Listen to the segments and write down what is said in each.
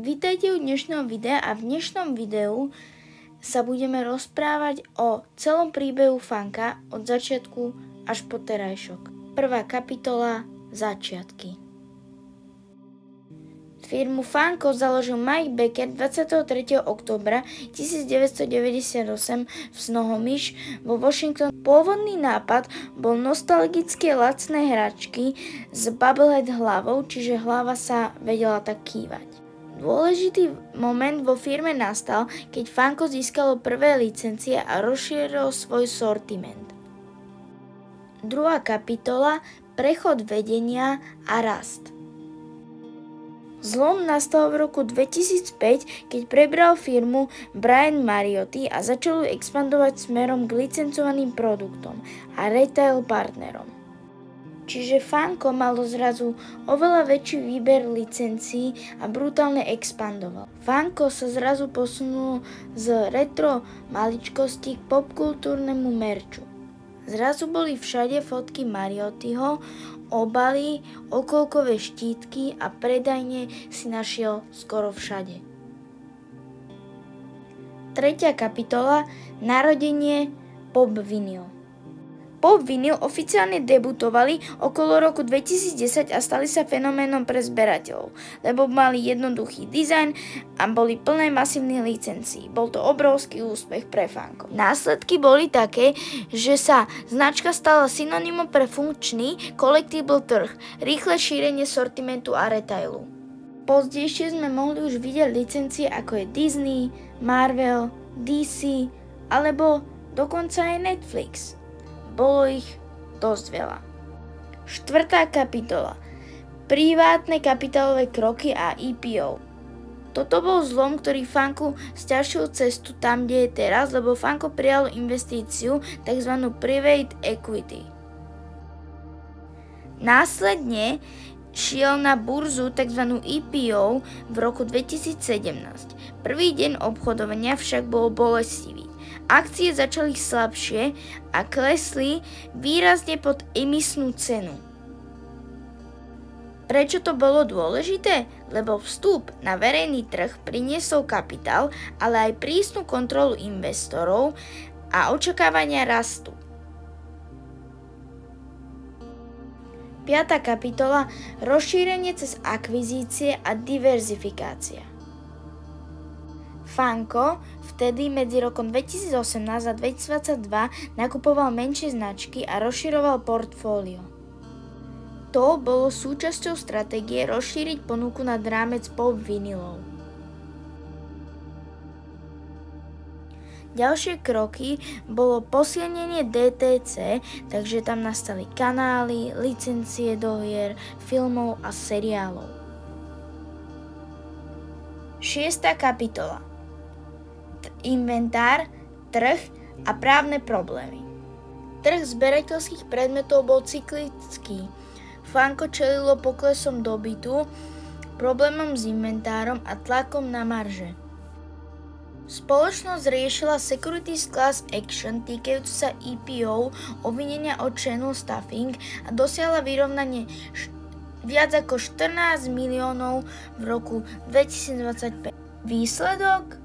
Vítajte u dnešného videa a v dnešnom videu sa budeme rozprávať o celom príbehu Funka od začiatku až po terajšok. Prvá kapitola – Začiatky. Firmu Funko založil Mike Becker 23. októbra 1998 v Snohomish vo Washington. Pôvodný nápad bol nostalgické lacné hračky s bubblehead hlavou, čiže hlava sa vedela tak kývať. Dôležitý moment vo firme nastal, keď Funko získalo prvé licencie a rozšírilo svoj sortiment. Druhá kapitola – Prechod vedenia a rast. Zlom nastal v roku 2005, keď prebral firmu Brian Mariotti a začal expandovať smerom k licencovaným produktom a retail partnerom. Čiže Funko malo zrazu oveľa väčší výber licencií a brutálne expandoval. Funko sa zrazu posunulo z retro maličkosti k popkultúrnemu merču. Zrazu boli všade fotky Mariottiho, obaly, okolkové štítky a predajne si našiel skoro všade. Tretia kapitola – Narodenie Pop Vinyl. Pop Vinyl oficiálne debutovali okolo roku 2010 a stali sa fenoménom pre zberateľov, lebo mali jednoduchý dizajn a boli plné masívnych licencií. Bol to obrovský úspech pre Funko. Následky boli také, že sa značka stala synonymom pre funkčný collectible trh, rýchle šírenie sortimentu a retailu. Pozdejšie sme mohli už vidieť licencie ako je Disney, Marvel, DC alebo dokonca aj Netflix. Bolo ich dosť veľa. Štvrtá kapitola. Privátne kapitálové kroky a IPO. Toto bol zlom, ktorý Funku sťažil cestu tam, kde je teraz, lebo Funko prijalo investíciu, tzv. Private equity. Následne šiel na burzu tzv. IPO v roku 2017. Prvý deň obchodovania však bol bolestivý. Akcie začali slabšie a klesli výrazne pod emisnú cenu. Prečo to bolo dôležité? Lebo vstup na verejný trh priniesol kapitál, ale aj prísnu kontrolu investorov a očakávania rastu. 5. kapitola – Rozšírenie cez akvizície a diverzifikácia. Funko vtedy medzi rokom 2018 a 2022 nakupoval menšie značky a rozširoval portfólio. To bolo súčasťou stratégie rozšíriť ponuku nad rámec pop vinylov. Ďalšie kroky bolo posilnenie DTC, takže tam nastali kanály, licencie do hier, filmov a seriálov. 6. kapitola. Inventár, trh a právne problémy. Trh zberateľských predmetov bol cyklický. Funko čelilo poklesom dopytu, problémom s inventárom a tlakom na marže. Spoločnosť riešila Securities Class Action týkajúcu sa IPO, obvinenia o channel stuffing a dosiahla vyrovnanie viac ako 14 miliónov v roku 2025. Výsledok?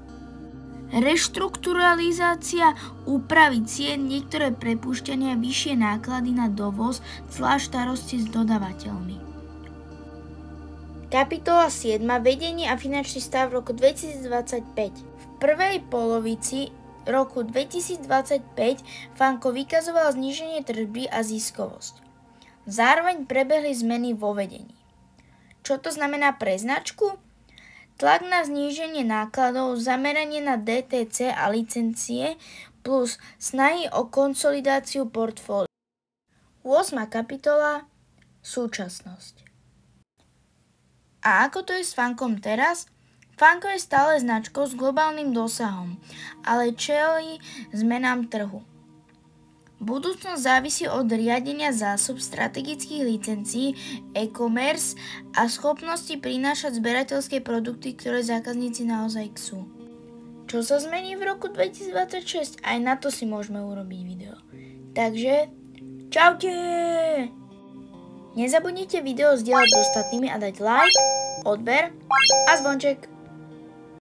Reštrukturalizácia, úpravy cien, niektoré prepúšťania, vyššie náklady na dovoz, clá, starosti s dodavateľmi. Kapitola 7. Vedenie a finančný stav v roku 2025. V prvej polovici roku 2025 Funko vykazoval zníženie tržby a ziskovosť. Zároveň prebehli zmeny vo vedení. Čo to znamená pre značku? Tlak na zníženie nákladov, zameranie na DTC a licencie plus snahy o konsolidáciu portfólia. 8. kapitola – Súčasnosť. A ako to je s Funkom teraz? Funko je stále značkou s globálnym dosahom, ale čelí zmenám trhu. Budúcnosť závisí od riadenia zásob, strategických licencií, e-commerce a schopnosti prinášať zberateľské produkty, ktoré zákazníci naozaj chcú. Čo sa zmení v roku 2026? Aj na to si môžeme urobiť video. Takže, čaute! Nezabudnite video zdieľať s ostatnými a dať like, odber a zvonček.